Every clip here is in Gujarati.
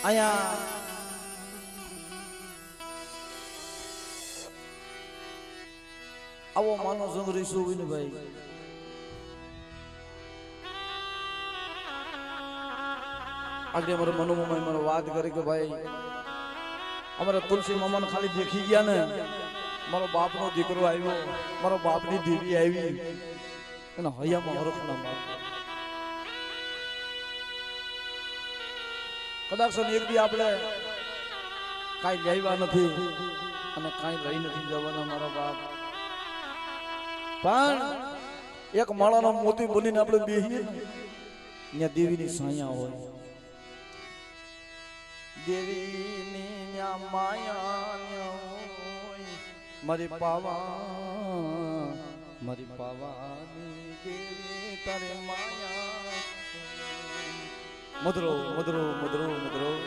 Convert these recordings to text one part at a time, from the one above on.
આયા આવો માનો સંગરી સુવિન ભાઈ આજે મારો મનોમાં મારો વાત કરી કે ભાઈ અમારા તુલસી મામાને ખાલી દેખી ગયા ને મારો બાપનો દીકરો આવ્યો મારો બાપની દેવી આવી એના હૈયામાં હરખના માર કદાચ એક દી આપણે કાંઈ લેવા નથી અને કાંઈ લઈ નથી જવાના મારા બાપ પણ એક માળાનો મોતી બનીને આપણે બેહીએ ત્યાં દેવીની સાયા હોય દેવીની ન્યા માયા મારી પાવાની દેવી તારે માયા મધરો મધરો મધરો મધરો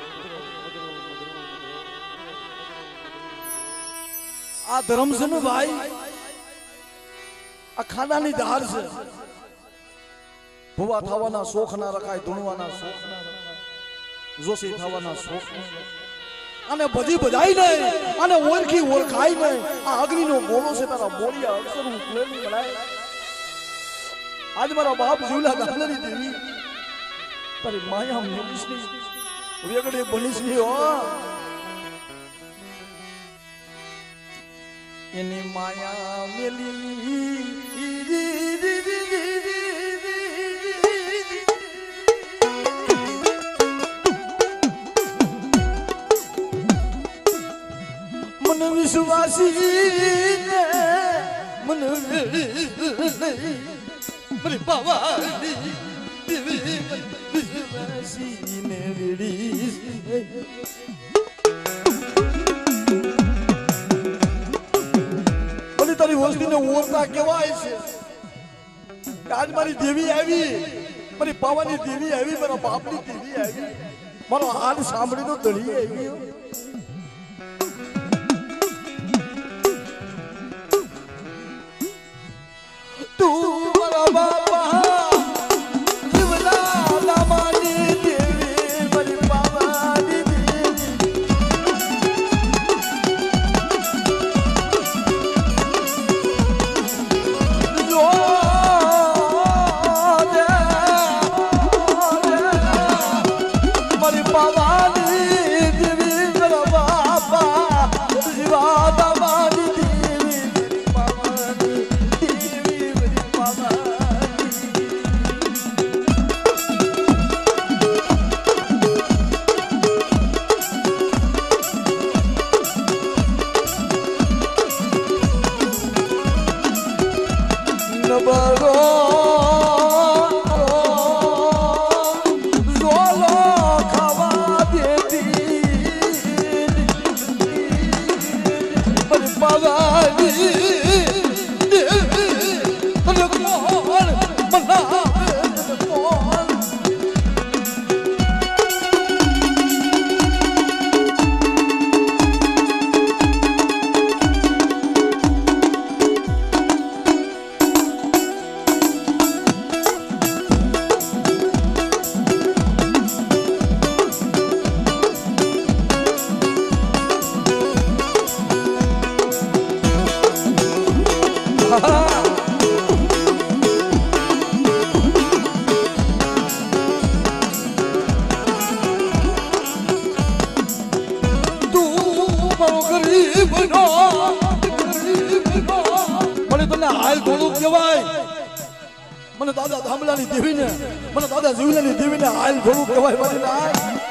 આ ધર્મ છે ને ભાઈ આ ખાનાની ધાર છે ભુવા થવાના શોખ ના રખાય ધૂણવાના શોખ ના રખાય જોશી થવાના શોખ અને બધી બધાઈ નહીં અને ઓળખી ઓળખાય નહીં આ અગ્નિનો બોલો છે તારા બોલિયા અક્ષર હું પ્રેમી મળાય આજ મારા બાપ જીવલા ગાંધરી દેવી તારી માયા મેલીશ નહીં વેગડે બનીશ નહીં હો એની માયા મેલી મન વિશ્વાસી મન મરી પાવાની દેવી વિશ્વાસી ને વેડી તારી વસ્તીને ઓરતા કેવાય છે આજ મારી દેવી આવી મારી પાવાની દેવી આવી મારા બાપની દેવી આવી મારો હાલ સાંભળીનો દળી આવી તું મારા બાપા જીવલા લામાની દેવી મારી પાવાની મને દાદા ધામલાની દેવીને મને દાદા જીવલાની દેવીને હાલ ઘણું કહેવાય મારી માયા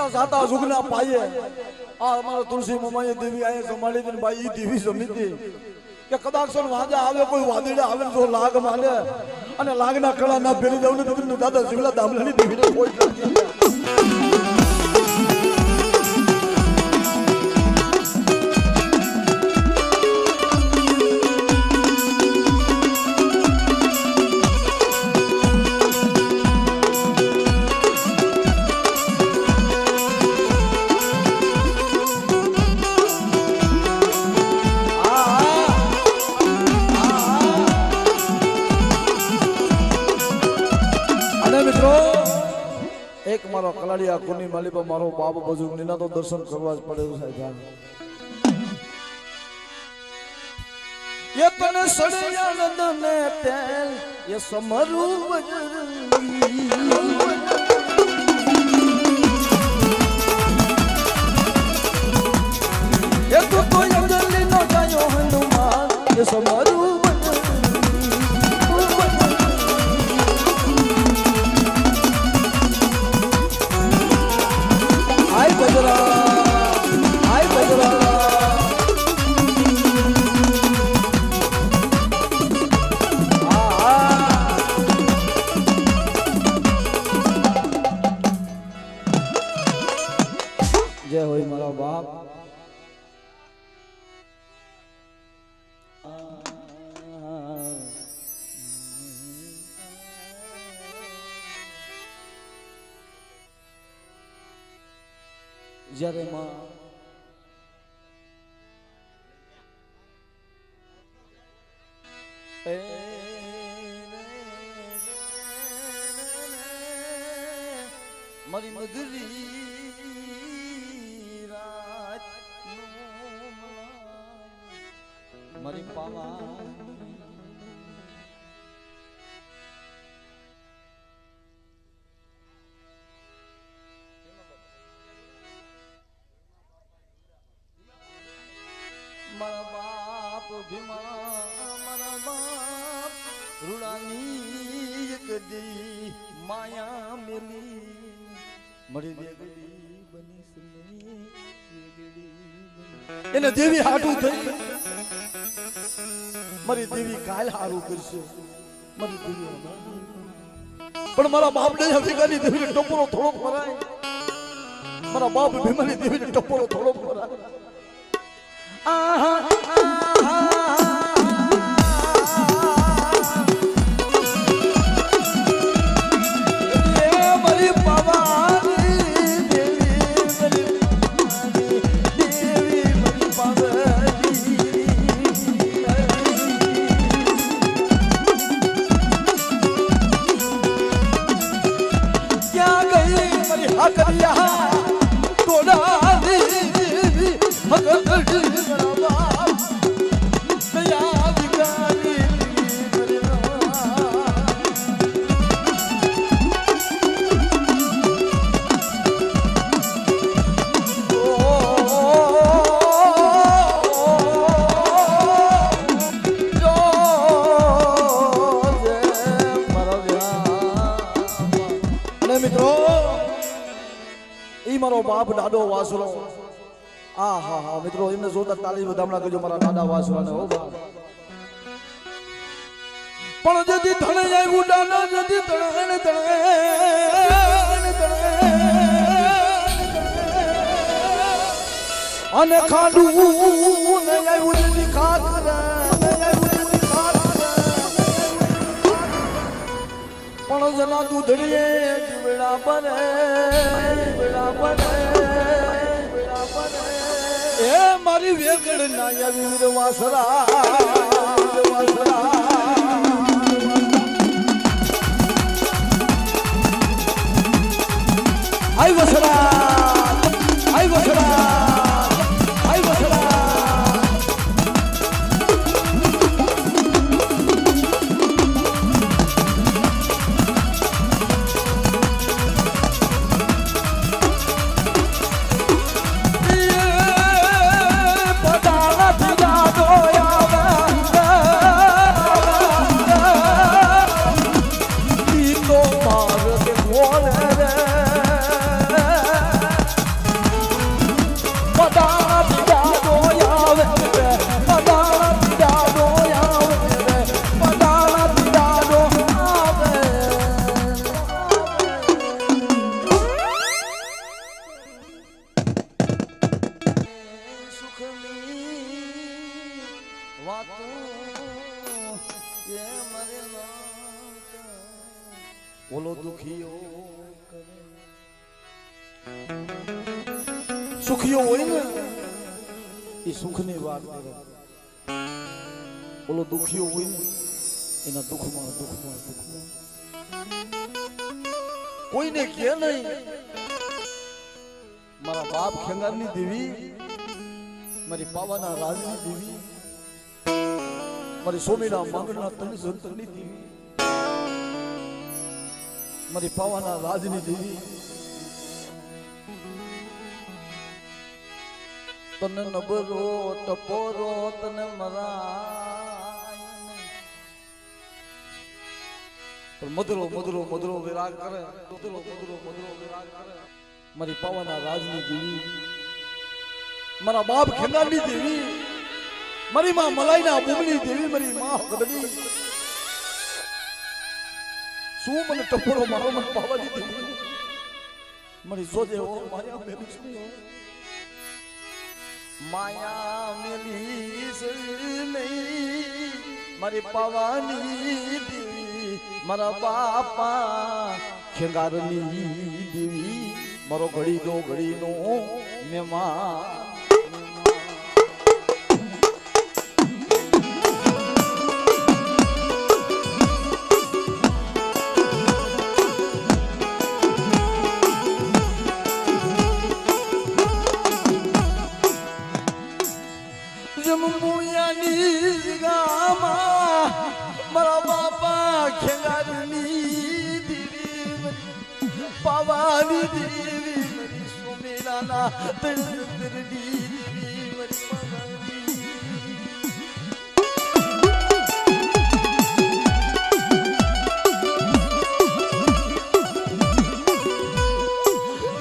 પેલા જાતા જુગના પાયે આ અમારા તુલસી મમાએ દેવી આયે સંભાળી દે ભાઈ ઈ દેવી સમિતિ કે કદાચ સર વાજા આવે કોઈ વાદળા આવે તો લાગ માને અને લાગના કળા ના ફેરી દઉં ને તો દાદા શિવલા દામલાની દેવીને કોઈ એક મારો કલાડિયા કુની માલિપા મારો બાપ બજુર્ગ નીના તો દર્શન કરવા જ પડે સાહેબ ये तने सड़िया नंदने तेल ये समरू बजरंगी ये तो अंजलि न जायो हनुमान ये समरू जय हो मारा बाप जरे मां मरी मधुरी मरी पावा मरा बाप भीमा मरा बाप रुड़ानी कदी माया मिली मरी देगड़ी बनी सुनी એને દેવી હાટું થઈ મારી દેવી કાલ હારું કરશે મારી દેવી પણ મારા બાપ ને અધિકારી દેવીને ટપોરો થોડો ફરાય મારા બાપ ભીમાની દેવીને ટપોરો થોડો ફરાય મારી પાવાની करिया तोड़ा देवी भगत बड़ा दया विकारी मित्रों मारो बाप दादो वासुरो आ हा हा मित्रों इमने जोरदार ताली बजावना करजो मारा दादा वासुरा ने हो बा पण जदी धणे आयु दादा जदी धणे धणे अने खाडू ने आयु जदी खातरा पण जना दूधड़िए बेड़ा बने ए मारी वेगड़ ना वीर वासरा आई वसरा आई वसरा आई वसरा ઓલો દુખીઓ સુખીઓ હોય ને એ સુખની વાત કરે, ઓલો દુખીઓ હોય ને એના દુઃખમાં કોઈને કે નહીં મારા બાપ ખેંગારની દેવી, મારી પાવાના રાજની દેવી, મારી સોમીના માંગણના તન સંતની દેવી, મારી પાવાના રાજની દેવી, તને નબરો ટપોરો તને મરાય પણ મધુરો મધુરો મધુરો વિરાગ કરે, મધુરો મધુરો મધુરો વિરાગ કરે. મારી પાવાના રાજની દેવી, મારા બાપ ખેંગારની દેવી, મારી માં મલાઈના બુમની દેવી, મારી માં હકદડી, શું મને ટપોરો મારો મને પાવાની દેવી, મારી જોજે હો માયા મેલી હો, માયા મેલી નહીં મારી પાવાની દેવી, મારા બાપા ખેંગારની દેવી, મારો ઘડીનો મહેમાન. મારા બાપા ખેંગારની દેવી, પાવાની દેવી, મારી સોમેલાના તળની દેવી, મારી પાવાની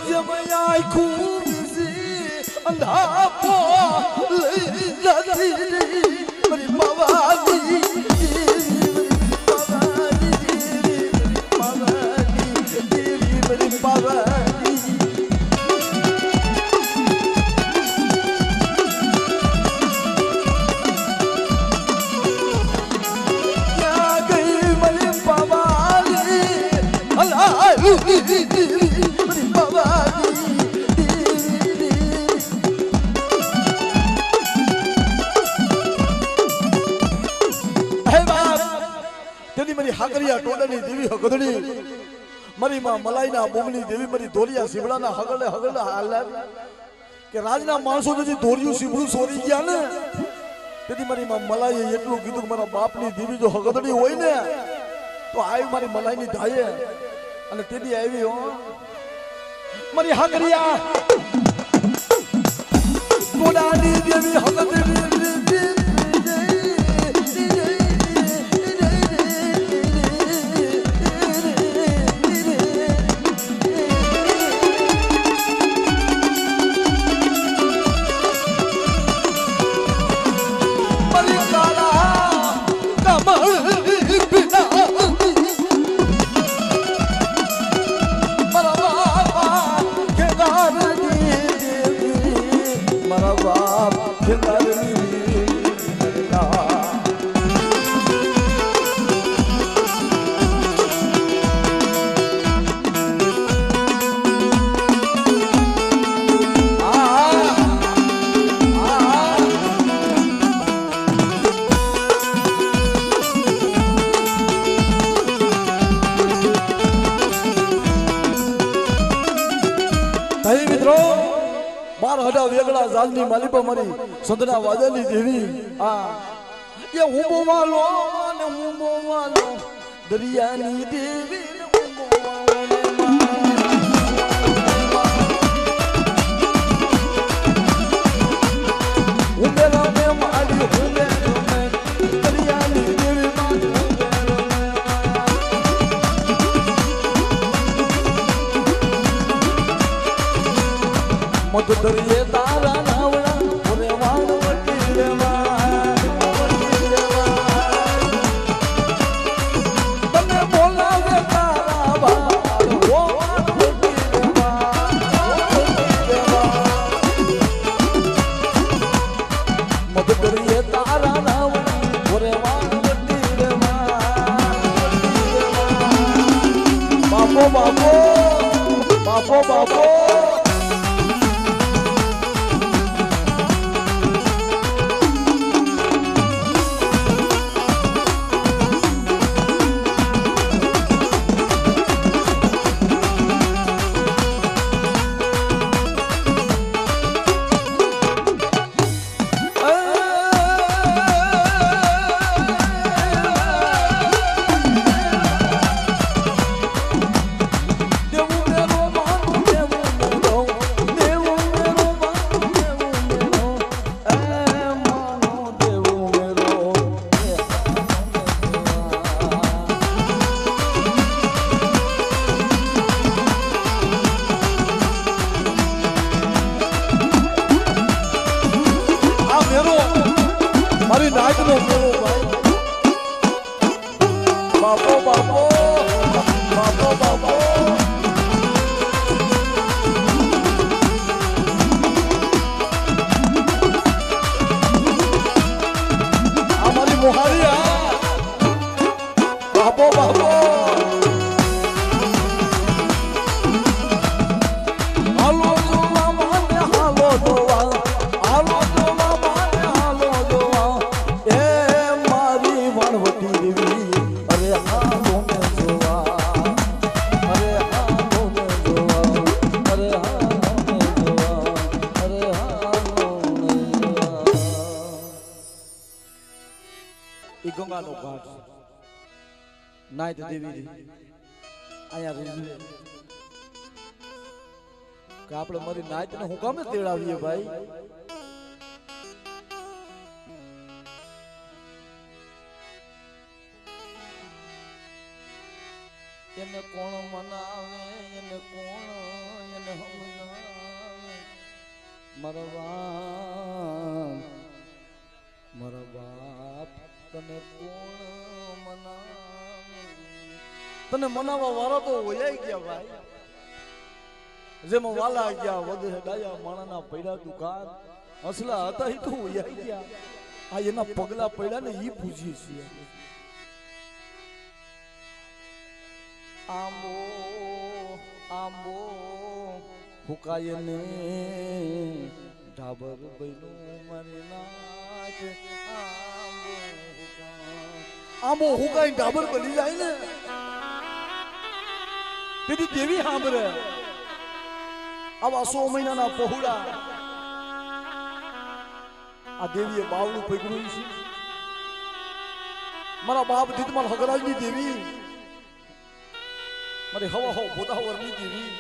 જમયાય ખૂબ અંધાપો લઈ જતી મારી પાવાની હાકરિયા ટોડાની દેવી હગદડી, મારી માં મલાઈના બોમની દેવી, મારી ધોરિયા સીબડાના હગડે હાલ કે રાજના માણસો જે ધોરિયું સીબડું સોરી ગયા ને, તેથી મારી માં મલાઈએ એટલું કીધું કે મારા બાપની દેવી જો હગદડી હોય ને તો આવી મારી મલાઈની ધાયે, અને તેથી આવી હો મારી હાકરિયા ટોડાની દેવી હગદડી. મિત્રો બાર હડા વેગળા જાલની માલિપા મારી સંતના વાજાની દેવી, એ હુંબો વાલો ને હુંબો વાલો દરિયાની દેવી, હુંબેલા મે મારી હુંબેલો મે દરિયાની દેવી, મત દરિયે તારા નાવડા ઓરે વાળ વટી દેવા, તને બોલાવે તારા બાળ ઓ વાળ વટી દેવા, મત દરિયે તારા નાવડા મારી નાયકનો મેળો ભાઈ બાપો બાપો બાપો બાપો અમારી મોહારિયા બાપો બાપો હાલો જોવા માને હાલો જોવા હાલો જોવા માને હાલો જોવા એ મારી વણવટી દેવી અરે હાલો ને જોવા અરે હાલો ને જોવા અરે હાલો ને જોવા અરે હાલો ને જોવા ઈ ગંગાનો ઘાટ નાયત દેવી અહીંયા રીઝવે કે આપણે મારી નાયત ને હું કામે તેડાવીએ ભાઈ એને કોણ મનાવે એને કોણ એને સમજાવે મારા બાપ તને કોણ મનાવે તને મનાવવા વાળા તો વયાઈ ગયા ભાઈ જેમાં વાલા ગયા વધે ડાયા માણાના પડ્યા દુકાન હસલા હતા એ તો વયાઈ ગયા આ એના પગલા પડ્યા ને ઈ પૂછીએ છીએ આંબો આંબો હુકાય ને ઢાબર બન્યું મારી નાચ આંબો હુકાય ઢાબર બની જાય ને તેથી દેવી સાંભળે આવા 100 મહિનાના પહોળા આ દેવીએ બાવડું પકડ્યું છે મારા બાપ દીદમાલ હગરાજની દેવી મારી હવા હો ભોદાવરની દેવી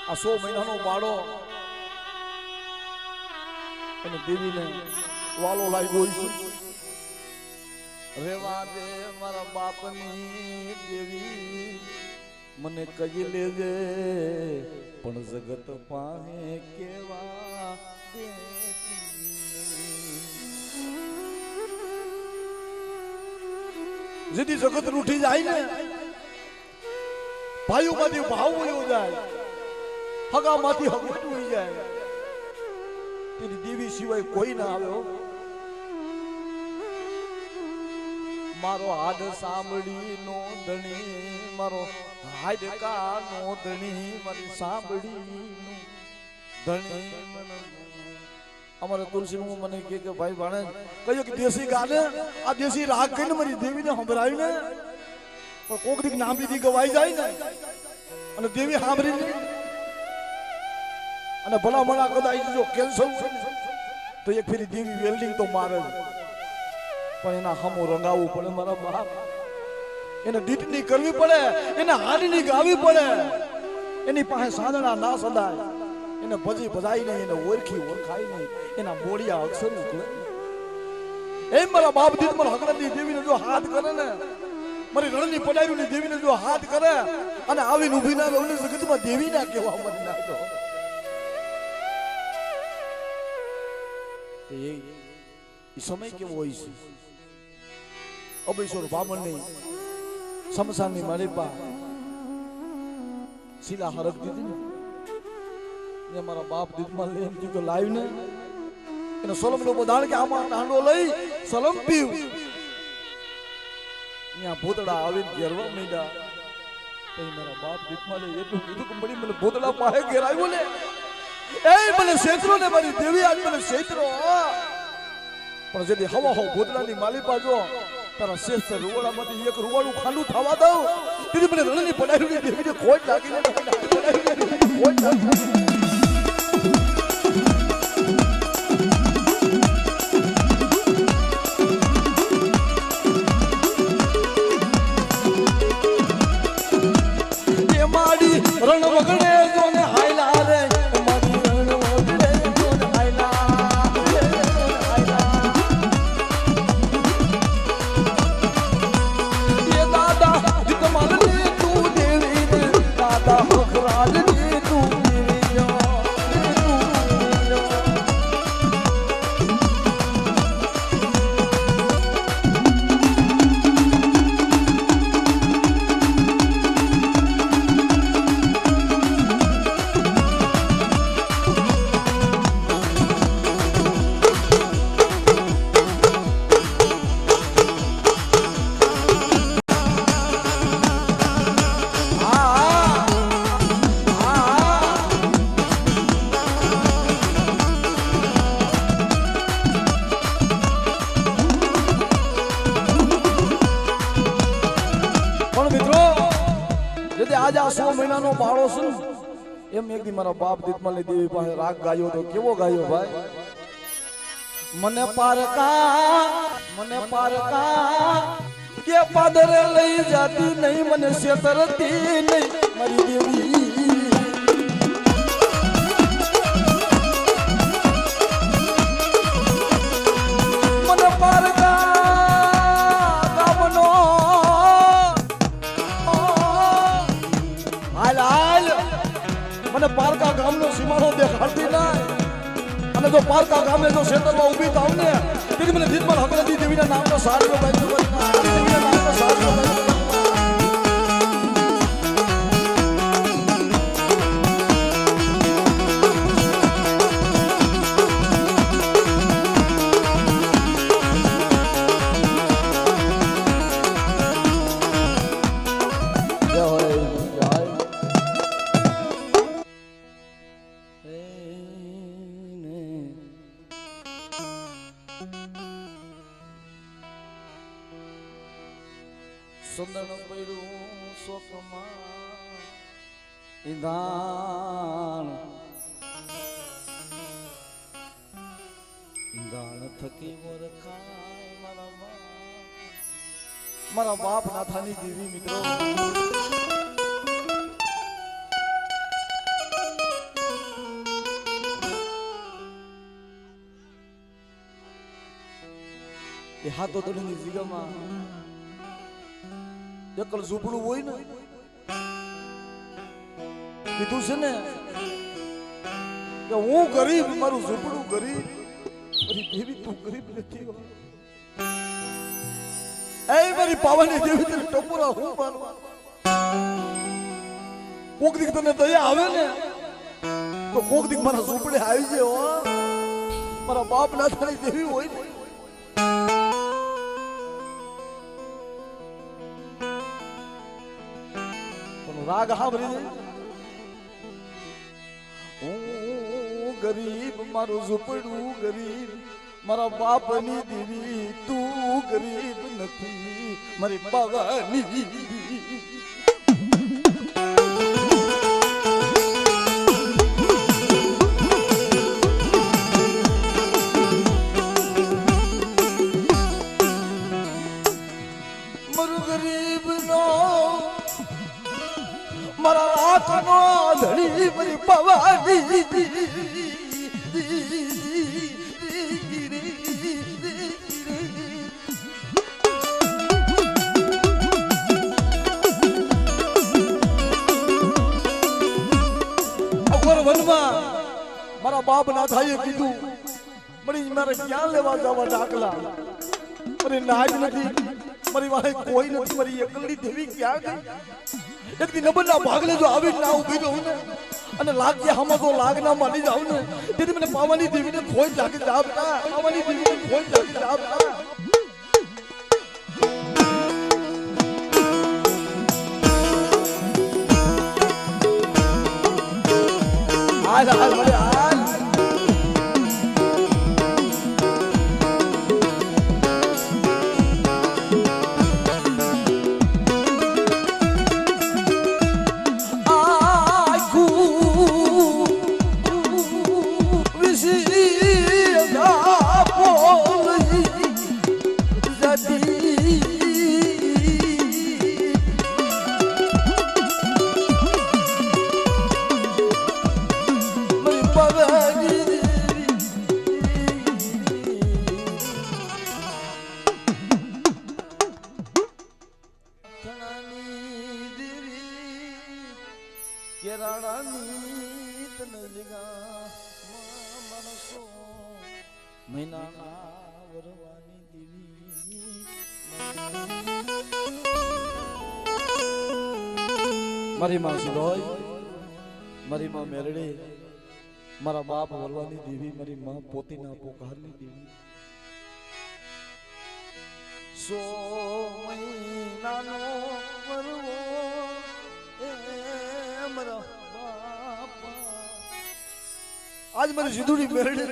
આ 100 મહિનાનો બાળો અને દેવીને વાલો લાગ્યો છે રેવા દે મારા બાપની દેવી મને કહી લેજે પણ જગત પાસે કેવા જેથી જગત રૂઠી જાય ને ભાઈઓ માંથી ભાવ વયો જાય હગા માંથી હગું જાય તેની દેવી સિવાય કોઈ ના આવ્યો મારો હાડ સાંભળી નો ધણી મારો હાડકા નો ધણી મારી સાંભળી ધણી અમારે તુલસી મને કે ભાઈ ભાણે કહ્યું કે દેશી ગાને આ દેશી રાગ કહીને મારી દેવીને સંભળાવી ને પણ કોક દીક નામ દીધી ગવાઈ જાય ને અને દેવી સાંભળી અને ભલા મણા કદાચ જો કેન્સલ તો એક ફેરી દેવી વેલ્ડિંગ તો મારે પણ એના હમો રંગાવવું પડે મારા બાપ એને દીટની કરવી પડે એને હાડની ગાવી પડે એની પાસે સાંદડા ના સદાય એને ભજી ભજાઈ નહીં એને ઓળખી ઓળખાય નહીં એના મોડિયા અક્ષર ઉકળે એમ મારા બાપ દીદ મારા હકરતની દેવીને જો હાથ કરે ને મારી રણની પડાવીની દેવીને જો હાથ કરે અને આવીને ઊભી ના રહે જગતમાં દેવી ના કહેવા મત નાખો એ સમય કેવો હોય છે અબેશ્વર બામણની શમશાનની માલિપા શિલા હરક દીધી ને મારા બાપ દીદમાં લે એમ કે લાઈવ ને એને સલમ નો બધાણ કે આમાં ટાંડો લઈ સલમ પીવ ત્યાં ભૂતડા આવીને ઘેરવા માંડ્યા તો મારા બાપ દીદમાં લે એટલું કીધું કે મળી મને ભૂતડા પાસે ઘેર આવ્યો ને એ મને ક્ષેત્રો ને મારી દેવી આજ મને ક્ષેત્રો પણ જેથી હવા હો ભૂતડાની માલિપા જો તારા શ્રેષ્ઠ રૂવાડામાંથી એક રૂવાડું ખાંડું થવા દઉં તેથી મને રણની પડાવી દેવીને ખોટ લાગીને ખોટ લાગી રણ વગડે જો ને હાયલા રે મારી રણ વગડે જો ને હાયલા એ દાદા જીતમાલ ને તું દેવી ને દાદા હખરાજ ને તું દેવી નો બાળો છે ને એમ એક દી મારા બાપ દીપમાલી દેવી પાસે રાગ ગાયો તો કેવો ગાયો ભાઈ મને પારકા કે પાદરે લઈ જાતી નહીં મને શેતરતી નહીં મારી દેવી મને પારકા ગામનો હાલ મને પારકા ગામનો સીમાડો દેખાડતી ના અને જો પારકા ગામે જો ક્ષેત્રમાં ઊભી થાવ ને તેથી મને દીપમાલ હકલતી દેવીના નામનો સારનો બાંધ્યો દેવીના નામનો સારનો બાંધ્યો સુંદર પડ્યું શોકમાં ઈંધાણ થકી વરખાય મારા બાપ નાથાની દેવી મિત્રો એ હાથો તોડીની જીગામાં એકલ ઝૂંપડું હોય ને કીધું છે ને કે હું ગરીબ મારું ઝૂંપડું ગરીબ મારી દેવી તું ગરીબ નથી એ મારી પાવાની દેવી તને ટપોરા હું મારવા કોક દીક તને દયા આવે ને તો કોક દીક મારા ઝૂંપડે આવી જાય મારા બાપ ના થાળી દેવી હોય ને રાગ હાંભળી હું ગરીબ મારું ઝૂંપડું ગરીબ મારા બાપની દેવી તું ગરીબ નથી મારી બાવાની મારું ગરીબ નો મારા આંખનો ધડી મારી પવાની વનમાં મારા બાપ ના થાય કીધું મારી મારે ક્યાં લેવા જવા ડાકલા મારી નાજ નથી મારી વાહે કોઈ નથી મારી એકલી દેવી ક્યાં ગઈ એક દી નંબરના ભાગલે જો આવી ના ઊભી રહું ને અને લાગ્યા હમ તો લાગના માની જાવ ને તેથી મને પાવાની દેવીને ખોઈ જાગી જાપતા પાવાની દેવીને ખોઈ જાગી જાપતા હાલ મને હાલ મારી માં સિલોય મારી માં મેરડે મારા બાપ વરવાની દેવી મારી માં પોતીના પોકારની દેવી સો મહિનાનો વરવો મારા બાપ આજ મારી સિંધુડી મેરડે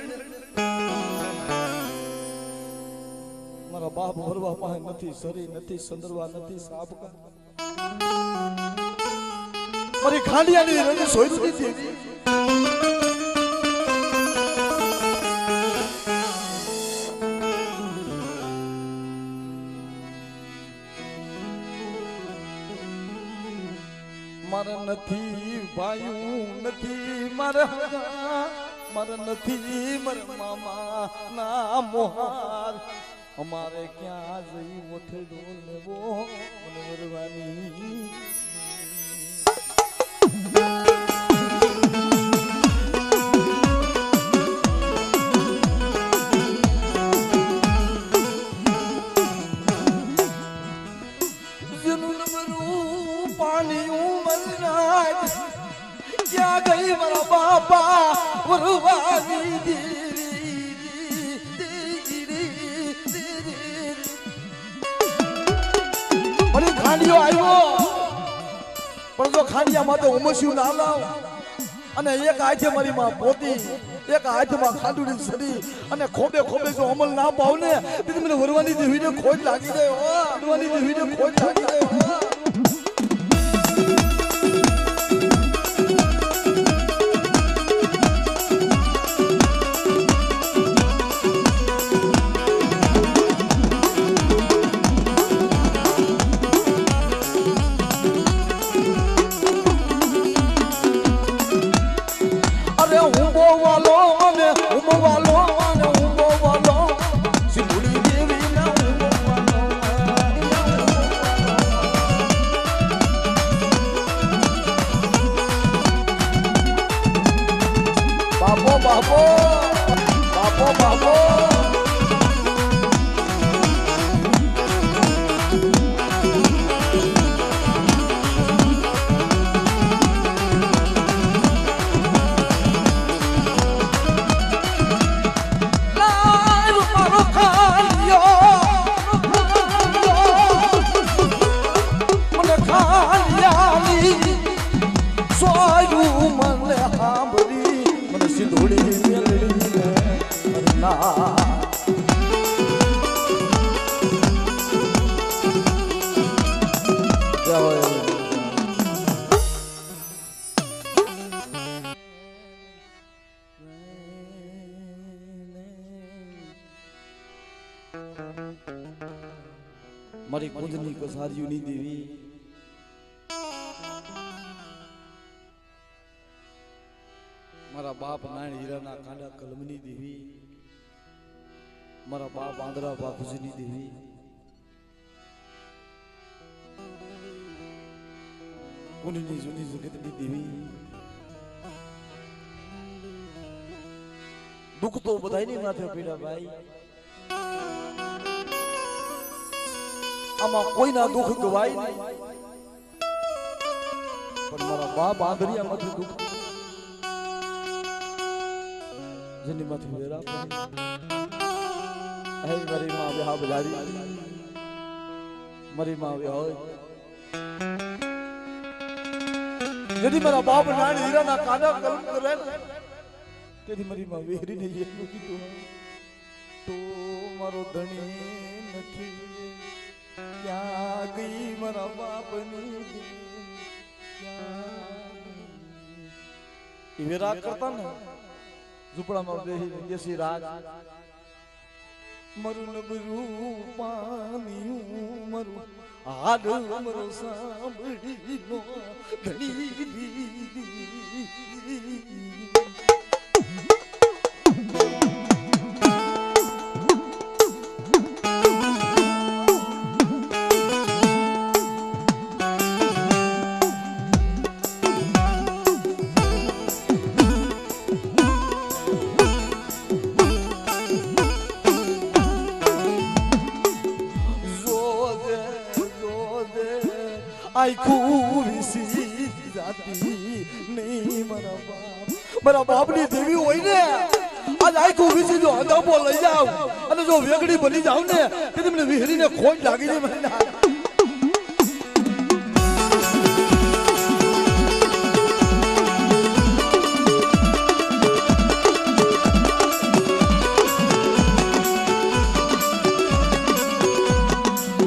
મારા બાપ વરવા પાસે નથી સરી નથી સંદરવા નથી સાબકા મારી ખાંડિયાની રંગ સોઈ દીધી મારે નથી ભાયું નથી મારે નથી મારે મામા ના મોહાર અમારે ક્યાં જઈ ઓઠડો લેવો મને વરવાની क्या गई मेरा बापा वरवानी बड़ी खांडियो આવ્યો પણ જો ખાંડિયામાં તો ઉમસ્યું ના લાવ અને એક હાથે મારી માં પોતી એક હાથમાં ખાંડુડી સરી અને ખોબે ખોબે જો અમલ ના પાવ ને તો મને વરવાની દેવીને ખોટ લાગી ગઈ હો વરવાની દેવીને ખોટ લાગી ગઈ હો મારી કુંજની કસારીઓની દેવી મારા બાપ નાણ હીરાના કાંડા કલમની દેવી મારા બાપ આંધળા બાપુજીની દેવી કુંજની જૂની જગતની દેવી દુઃખ તો બધાયની માથે પીડા ભાઈ આમાં કોઈના દુઃખ ગવાય નહીં પણ મારા બાપ આંધળિયામાંથી દુઃખ જેની માંથી વેરા હે મારી માં વ્યાહ બજારી મારી માં વ્યાહ જેથી મારા બાપ નાણ હીરાના કાંડા કલમ કરે તેથી મારી માં વેરીને એટલું કીધું તો મારો ધણી નથી ક્યાં ગઈ મારા બાપની એ વેરા કરતા ને ઝૂંપડામાં બેહી દેશી રાગ મરું નબરું પાણીયું મરું હાડ મરો સાંભળી નો ઘણી મારા બાપની દેવી હોય ને આજ આખું વિસી જો અંધાપો લઈ જાવ અને જો વેગડી બની જાવ ને કે તમને વિહરીને ખોજ લાગી જાય મને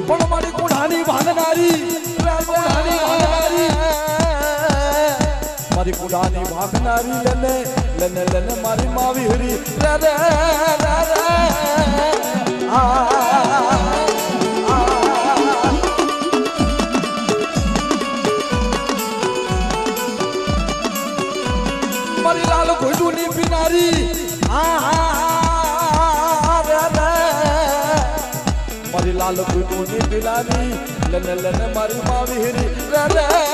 પણ મારી કોઢાની ભાંગનારી કોઢાની ભાંગનારી ભરિયાની ભાગનારી લને લને લને મારી માવી હરી રે રે રે રે મારી લાલ ઘોડુની પીનારી મારી લાલ ઘોડુની પીનારી લને લને મારી માવી હરી રે રે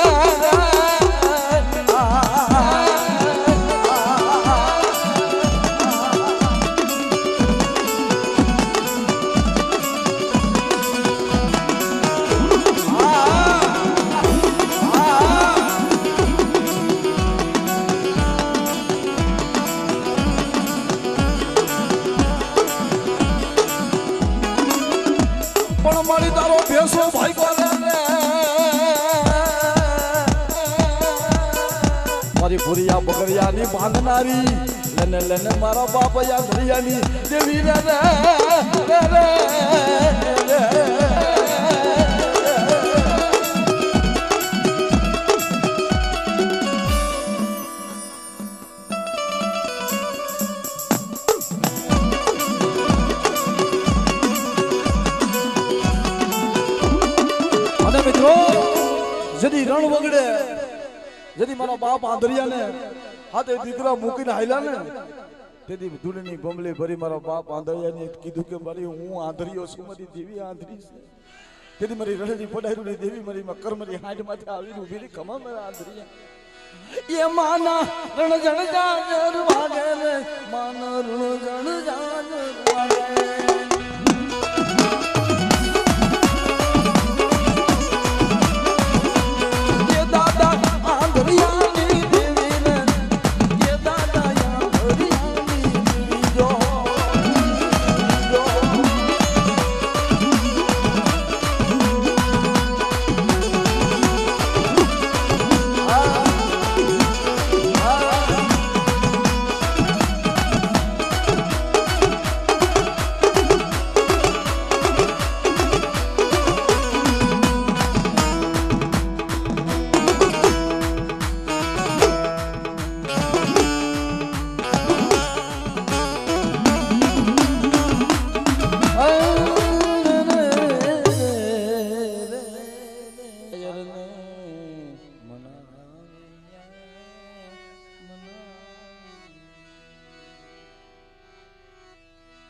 મારી તારો ભેસો ભાઈ કોને મારી ભુરિયા બકરિયાની બાંધનારી લને લને મારા બાપયા ધરિયાની દેવી રે રે રે મિત્રો જદી રણ વગડે જદી મારો બાપ આંધરિયા ને હાથે દીકરા મૂકીને હાલ્યા ને તેથી ધૂળની બમલે ભરી મારા બાપ આંધરિયા ને કીધું કે મારી હું આંધરિયો છું મારી દેવી આંધરી છે તેથી મારી રણની પડાયરુની દેવી મારી કર્મની હાડ માથે આવીને ઊભી રહી ખમા મારા આંધરિયા એ માના રણ જણ જાજર વાગે ને માના રણ જણ જાજર વાગે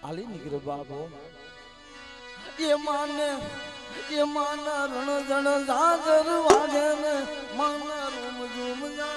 આલી નીકળે બાબો એ માના રણ જણ જાજર વાગે ને માના રૂમ ઝૂમ જા